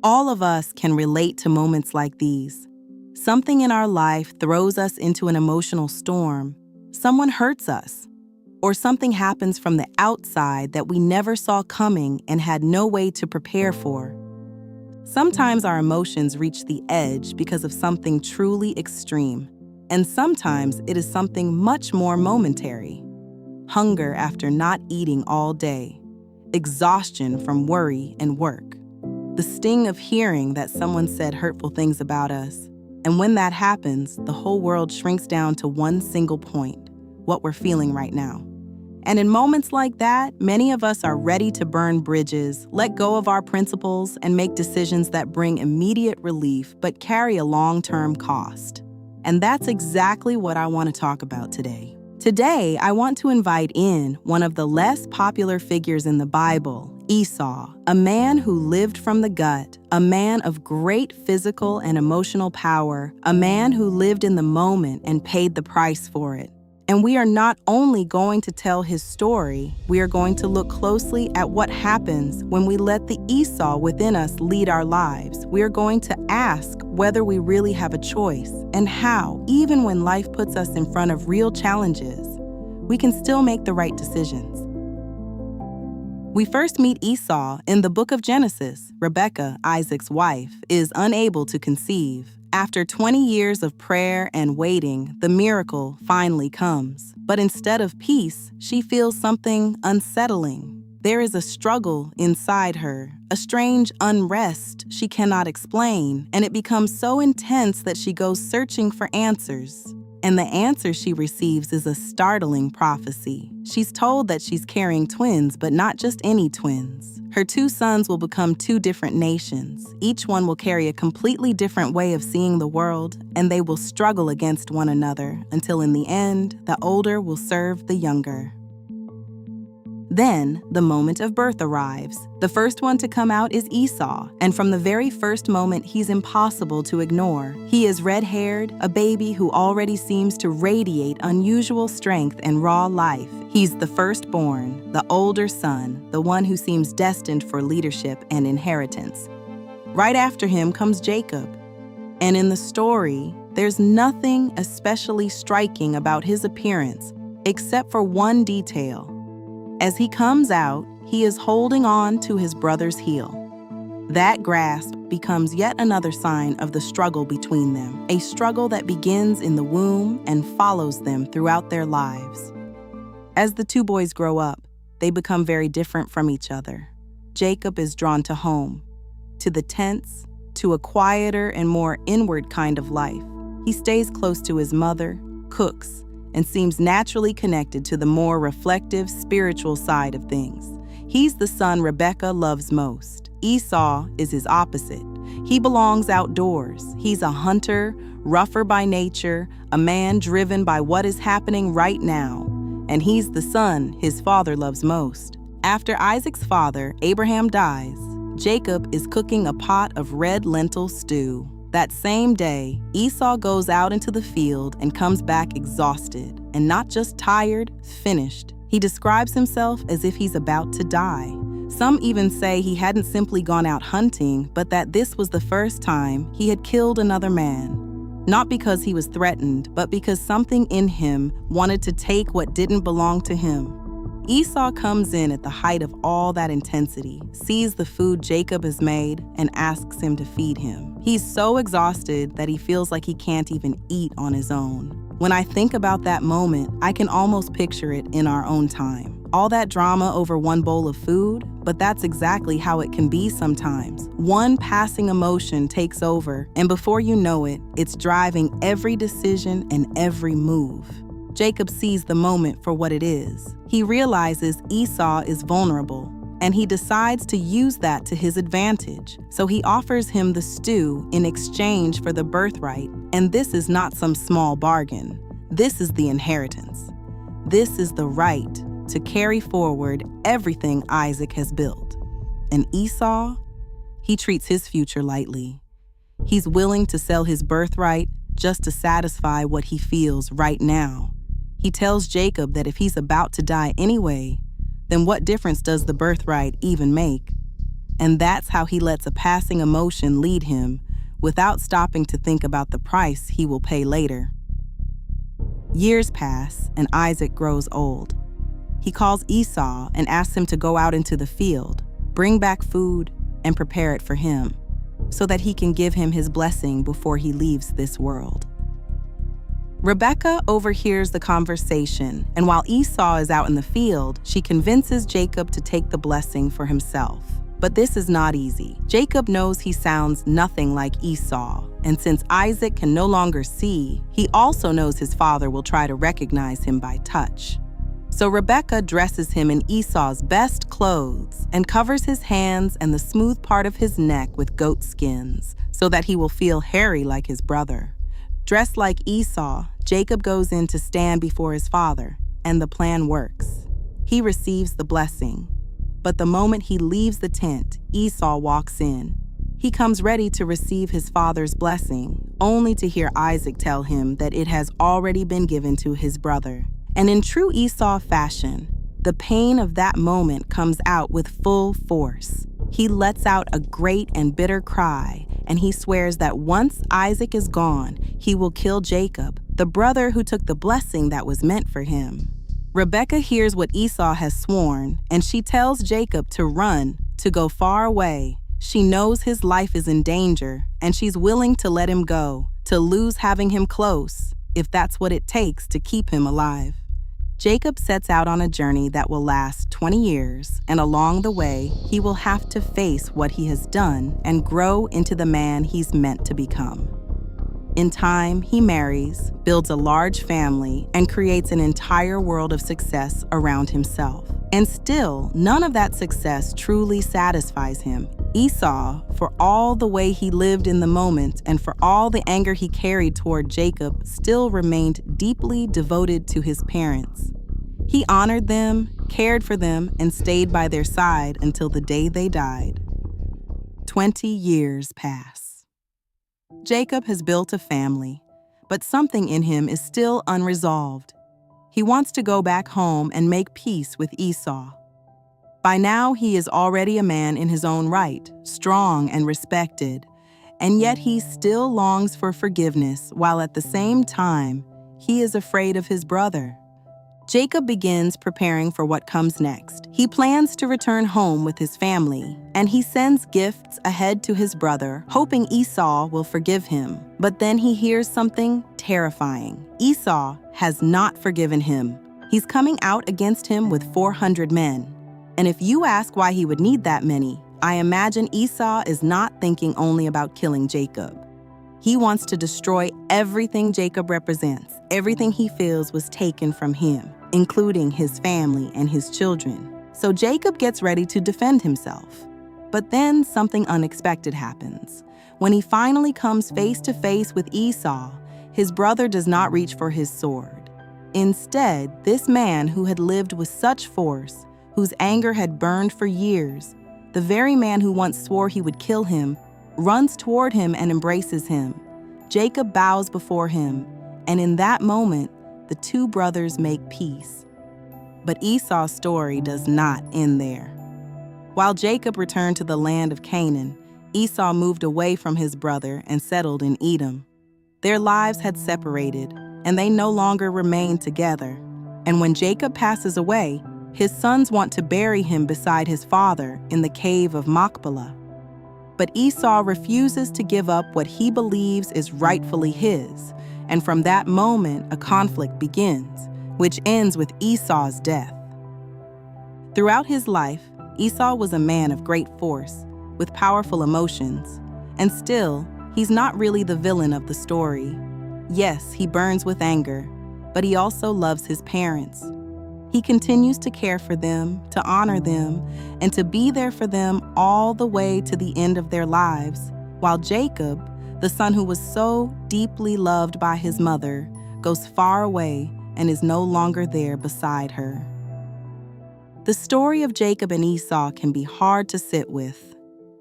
All of us can relate to moments like these. Something in our life throws us into an emotional storm. Someone hurts us, or something happens from the outside that we never saw coming and had no way to prepare for. Sometimes our emotions reach the edge because of something truly extreme, and sometimes it is something much more momentary. Hunger after not eating all day, exhaustion from worry and work, the sting of hearing that someone said hurtful things about us. And when that happens, the whole world shrinks down to one single point, what we're feeling right now. And in moments like that, many of us are ready to burn bridges, let go of our principles, and make decisions that bring immediate relief but carry a long-term cost. And that's exactly what I want to talk about today. Today, I want to invite in one of the less popular figures in the Bible, Esau, a man who lived from the gut, a man of great physical and emotional power, a man who lived in the moment and paid the price for it. And we are not only going to tell his story, we are going to look closely at what happens when we let the Esau within us lead our lives. We are going to ask whether we really have a choice and how, even when life puts us in front of real challenges, we can still make the right decisions. We first meet Esau in the book of Genesis. Rebekah, Isaac's wife, is unable to conceive. After 20 years of prayer and waiting, the miracle finally comes. But instead of peace, she feels something unsettling. There is a struggle inside her, a strange unrest she cannot explain, and it becomes so intense that she goes searching for answers. And the answer she receives is a startling prophecy. She's told that she's carrying twins, but not just any twins. Her 2 sons will become 2 different nations. Each one will carry a completely different way of seeing the world, and they will struggle against one another until in the end, the older will serve the younger. Then, the moment of birth arrives. The first one to come out is Esau, and from the very first moment, he's impossible to ignore. He is red-haired, a baby who already seems to radiate unusual strength and raw life. He's the firstborn, the older son, the one who seems destined for leadership and inheritance. Right after him comes Jacob. And in the story, there's nothing especially striking about his appearance, except for one detail. As he comes out, he is holding on to his brother's heel. That grasp becomes yet another sign of the struggle between them, a struggle that begins in the womb and follows them throughout their lives. As the 2 boys grow up, they become very different from each other. Jacob is drawn to home, to the tents, to a quieter and more inward kind of life. He stays close to his mother, cooks, and seems naturally connected to the more reflective, spiritual side of things. He's the son Rebekah loves most. Esau is his opposite. He belongs outdoors. He's a hunter, rougher by nature, a man driven by what is happening right now. And he's the son his father loves most. After Isaac's father, Abraham, dies, Jacob is cooking a pot of red lentil stew. That same day, Esau goes out into the field and comes back exhausted, and not just tired, finished. He describes himself as if he's about to die. Some even say he hadn't simply gone out hunting, but that this was the first time he had killed another man. Not because he was threatened, but because something in him wanted to take what didn't belong to him. Esau comes in at the height of all that intensity, sees the food Jacob has made, and asks him to feed him. He's so exhausted that he feels like he can't even eat on his own. When I think about that moment, I can almost picture it in our own time. All that drama over one bowl of food, but that's exactly how it can be sometimes. One passing emotion takes over, and before you know it, it's driving every decision and every move. Jacob sees the moment for what it is. He realizes Esau is vulnerable, and he decides to use that to his advantage. So he offers him the stew in exchange for the birthright, and this is not some small bargain. This is the inheritance. This is the right to carry forward everything Isaac has built. And Esau, he treats his future lightly. He's willing to sell his birthright just to satisfy what he feels right now. He tells Jacob that if he's about to die anyway, then what difference does the birthright even make? And that's how he lets a passing emotion lead him, without stopping to think about the price he will pay later. Years pass, and Isaac grows old. He calls Esau and asks him to go out into the field, bring back food, and prepare it for him, so that he can give him his blessing before he leaves this world. Rebekah overhears the conversation, and while Esau is out in the field, she convinces Jacob to take the blessing for himself. But this is not easy. Jacob knows he sounds nothing like Esau, and since Isaac can no longer see, he also knows his father will try to recognize him by touch. So Rebekah dresses him in Esau's best clothes and covers his hands and the smooth part of his neck with goat skins, so that he will feel hairy like his brother. Dressed like Esau, Jacob goes in to stand before his father, and the plan works. He receives the blessing. But the moment he leaves the tent, Esau walks in. He comes ready to receive his father's blessing, only to hear Isaac tell him that it has already been given to his brother. And in true Esau fashion, the pain of that moment comes out with full force. He lets out a great and bitter cry, and he swears that once Isaac is gone, he will kill Jacob, the brother who took the blessing that was meant for him. Rebekah hears what Esau has sworn, and she tells Jacob to run, to go far away. She knows his life is in danger, and she's willing to let him go, to lose having him close, if that's what it takes to keep him alive. Jacob sets out on a journey that will last 20 years, and along the way, he will have to face what he has done and grow into the man he's meant to become. In time, he marries, builds a large family, and creates an entire world of success around himself. And still, none of that success truly satisfies him. Esau, for all the way he lived in the moment and for all the anger he carried toward Jacob, still remained deeply devoted to his parents. He honored them, cared for them, and stayed by their side until the day they died. 20 years pass. Jacob has built a family, but something in him is still unresolved. He wants to go back home and make peace with Esau. By now, he is already a man in his own right, strong and respected, and yet he still longs for forgiveness, while at the same time, he is afraid of his brother. Jacob begins preparing for what comes next. He plans to return home with his family, and he sends gifts ahead to his brother, hoping Esau will forgive him. But then he hears something terrifying. Esau has not forgiven him. He's coming out against him with 400 men. And if you ask why he would need that many, I imagine Esau is not thinking only about killing Jacob. He wants to destroy everything Jacob represents. Everything he feels was taken from him, including his family and his children. So Jacob gets ready to defend himself. But then something unexpected happens. When he finally comes face to face with Esau, his brother does not reach for his sword. Instead, this man who had lived with such force, whose anger had burned for years, the very man who once swore he would kill him, runs toward him and embraces him. Jacob bows before him, and in that moment, the two brothers make peace. But Esau's story does not end there. While Jacob returned to the land of Canaan, Esau moved away from his brother and settled in Edom. Their lives had separated, and they no longer remained together. And when Jacob passes away, his sons want to bury him beside his father in the cave of Machpelah. But Esau refuses to give up what he believes is rightfully his, and from that moment, a conflict begins, which ends with Esau's death. Throughout his life, Esau was a man of great force, with powerful emotions, and still, he's not really the villain of the story. Yes, he burns with anger, but he also loves his parents. He continues to care for them, to honor them, and to be there for them all the way to the end of their lives, while Jacob, the son who was so deeply loved by his mother, goes far away and is no longer there beside her. The story of Jacob and Esau can be hard to sit with.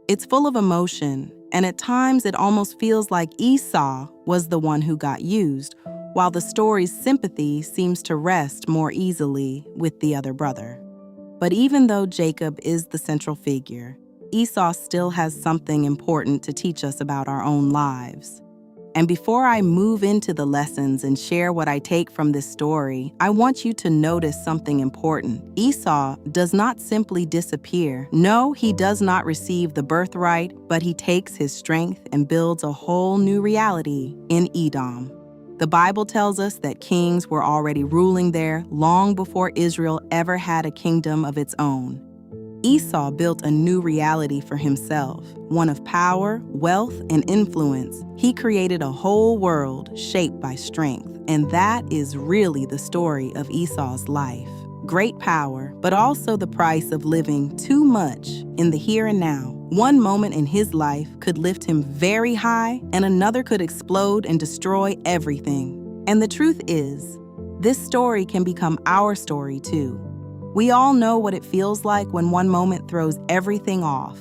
It's full of emotion, and at times it almost feels like Esau was the one who got used, while the story's sympathy seems to rest more easily with the other brother. But even though Jacob is the central figure, Esau still has something important to teach us about our own lives. And before I move into the lessons and share what I take from this story, I want you to notice something important. Esau does not simply disappear. No, he does not receive the birthright, but he takes his strength and builds a whole new reality in Edom. The Bible tells us that kings were already ruling there long before Israel ever had a kingdom of its own. Esau built a new reality for himself, one of power, wealth, and influence. He created a whole world shaped by strength, and that is really the story of Esau's life. Great power, but also the price of living too much in the here and now. One moment in his life could lift him very high, and another could explode and destroy everything. And the truth is, this story can become our story too. We all know what it feels like when one moment throws everything off.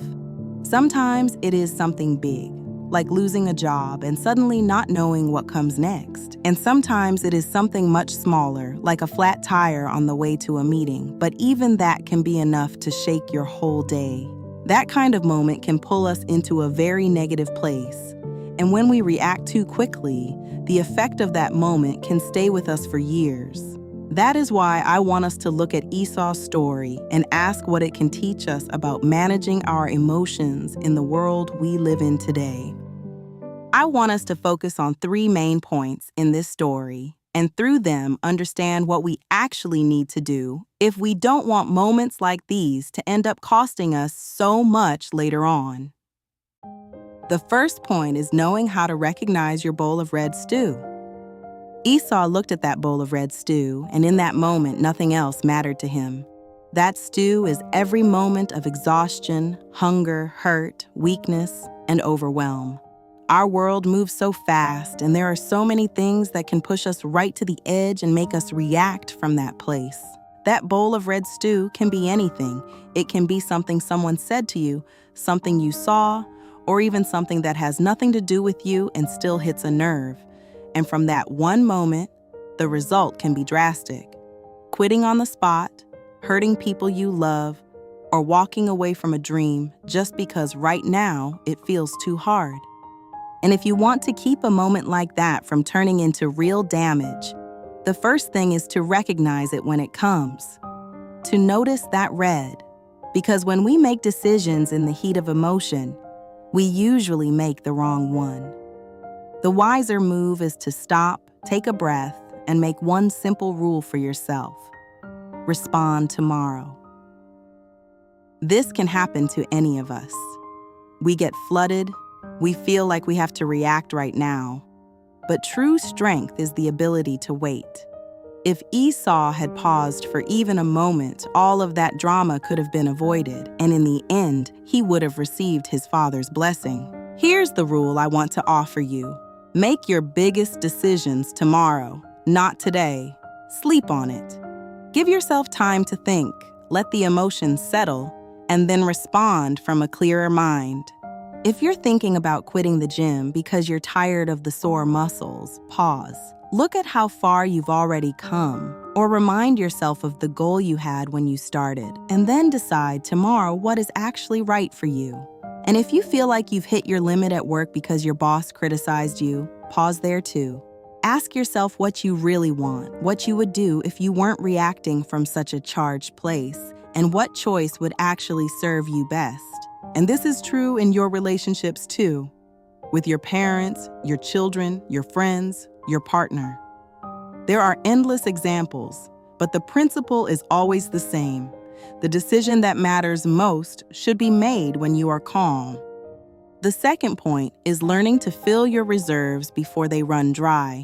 Sometimes it is something big, like losing a job and suddenly not knowing what comes next. And sometimes it is something much smaller, like a flat tire on the way to a meeting, but even that can be enough to shake your whole day. That kind of moment can pull us into a very negative place. And when we react too quickly, the effect of that moment can stay with us for years. That is why I want us to look at Esau's story and ask what it can teach us about managing our emotions in the world we live in today. I want us to focus on 3 main points in this story, and through them understand what we actually need to do if we don't want moments like these to end up costing us so much later on. The first point is knowing how to recognize your bowl of red stew. Esau looked at that bowl of red stew, and in that moment, nothing else mattered to him. That stew is every moment of exhaustion, hunger, hurt, weakness, and overwhelm. Our world moves so fast, and there are so many things that can push us right to the edge and make us react from that place. That bowl of red stew can be anything. It can be something someone said to you, something you saw, or even something that has nothing to do with you and still hits a nerve. And from that one moment, the result can be drastic. Quitting on the spot, hurting people you love, or walking away from a dream just because right now it feels too hard. And if you want to keep a moment like that from turning into real damage, the first thing is to recognize it when it comes. To notice that red. Because when we make decisions in the heat of emotion, we usually make the wrong one. The wiser move is to stop, take a breath, and make one simple rule for yourself. Respond tomorrow. This can happen to any of us. We get flooded, we feel like we have to react right now. But true strength is the ability to wait. If Esau had paused for even a moment, all of that drama could have been avoided, and in the end, he would have received his father's blessing. Here's the rule I want to offer you. Make your biggest decisions tomorrow, not today. Sleep on it. Give yourself time to think, let the emotions settle, and then respond from a clearer mind. If you're thinking about quitting the gym because you're tired of the sore muscles, pause. Look at how far you've already come, or remind yourself of the goal you had when you started, and then decide tomorrow what is actually right for you. And if you feel like you've hit your limit at work because your boss criticized you, pause there too. Ask yourself what you really want, what you would do if you weren't reacting from such a charged place, and what choice would actually serve you best. And this is true in your relationships too, with your parents, your children, your friends, your partner. There are endless examples, but the principle is always the same. The decision that matters most should be made when you are calm. The second point is learning to fill your reserves before they run dry.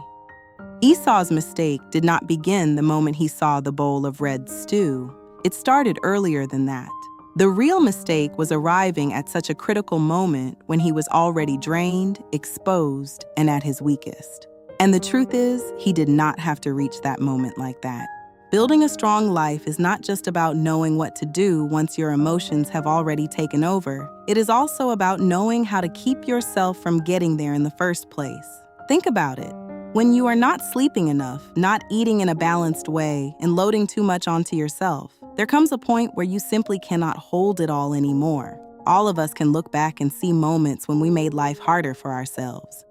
Esau's mistake did not begin the moment he saw the bowl of red stew. It started earlier than that. The real mistake was arriving at such a critical moment when he was already drained, exposed, and at his weakest. And the truth is, he did not have to reach that moment like that. Building a strong life is not just about knowing what to do once your emotions have already taken over. It is also about knowing how to keep yourself from getting there in the first place. Think about it. When you are not sleeping enough, not eating in a balanced way, and loading too much onto yourself, there comes a point where you simply cannot hold it all anymore. All of us can look back and see moments when we made life harder for ourselves.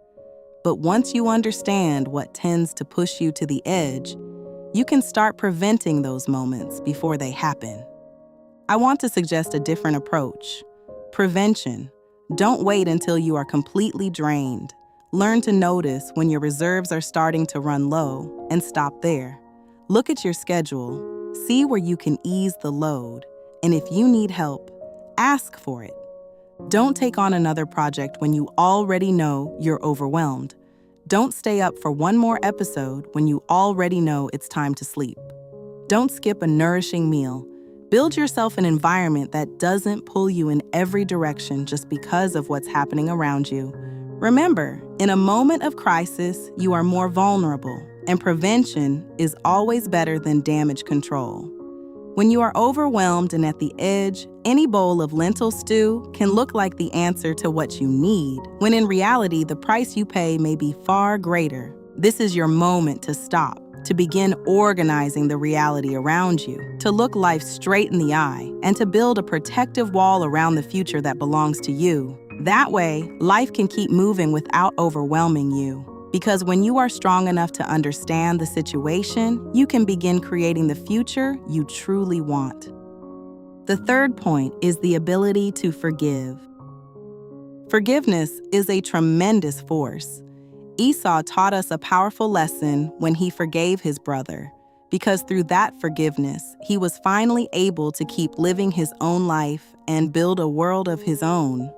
But once you understand what tends to push you to the edge, you can start preventing those moments before they happen. I want to suggest a different approach. Prevention. Don't wait until you are completely drained. Learn to notice when your reserves are starting to run low and stop there. Look at your schedule. See where you can ease the load. And if you need help, ask for it. Don't take on another project when you already know you're overwhelmed. Don't stay up for one more episode when you already know it's time to sleep. Don't skip a nourishing meal. Build yourself an environment that doesn't pull you in every direction just because of what's happening around you. Remember, in a moment of crisis, you are more vulnerable, and prevention is always better than damage control. When you are overwhelmed and at the edge, any bowl of lentil stew can look like the answer to what you need, when in reality, the price you pay may be far greater. This is your moment to stop, to begin organizing the reality around you, to look life straight in the eye, and to build a protective wall around the future that belongs to you. That way, life can keep moving without overwhelming you. Because when you are strong enough to understand the situation, you can begin creating the future you truly want. The third point is the ability to forgive. Forgiveness is a tremendous force. Esau taught us a powerful lesson when he forgave his brother, because through that forgiveness, he was finally able to keep living his own life and build a world of his own.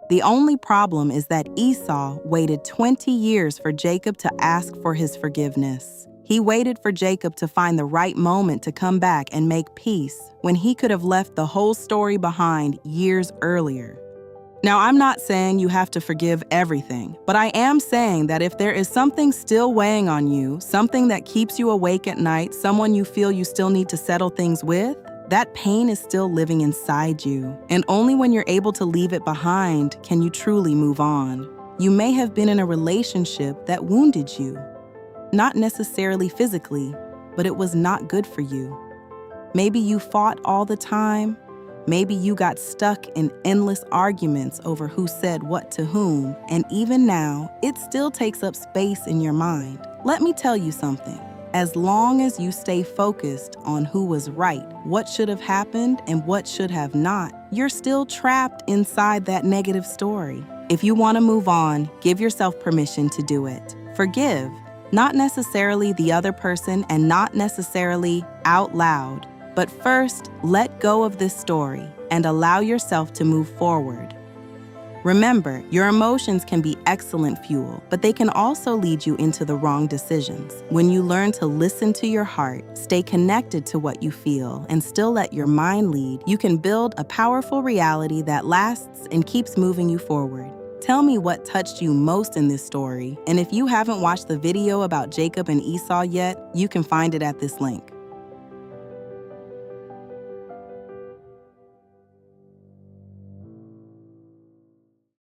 The only problem is that Esau waited 20 years for Jacob to ask for his forgiveness. He waited for Jacob to find the right moment to come back and make peace when he could have left the whole story behind years earlier. Now, I'm not saying you have to forgive everything, but I am saying that if there is something still weighing on you, something that keeps you awake at night, someone you feel you still need to settle things with, that pain is still living inside you. And only when you're able to leave it behind can you truly move on. You may have been in a relationship that wounded you. Not necessarily physically, but it was not good for you. Maybe you fought all the time. Maybe you got stuck in endless arguments over who said what to whom, and even now, it still takes up space in your mind. Let me tell you something. As long as you stay focused on who was right, what should have happened, and what should have not, you're still trapped inside that negative story. If you want to move on, give yourself permission to do it. Forgive, not necessarily the other person and not necessarily out loud, but first, let go of this story and allow yourself to move forward. Remember, your emotions can be excellent fuel, but they can also lead you into the wrong decisions. When you learn to listen to your heart, stay connected to what you feel, and still let your mind lead, you can build a powerful reality that lasts and keeps moving you forward. Tell me what touched you most in this story, and if you haven't watched the video about Jacob and Esau yet, you can find it at this link.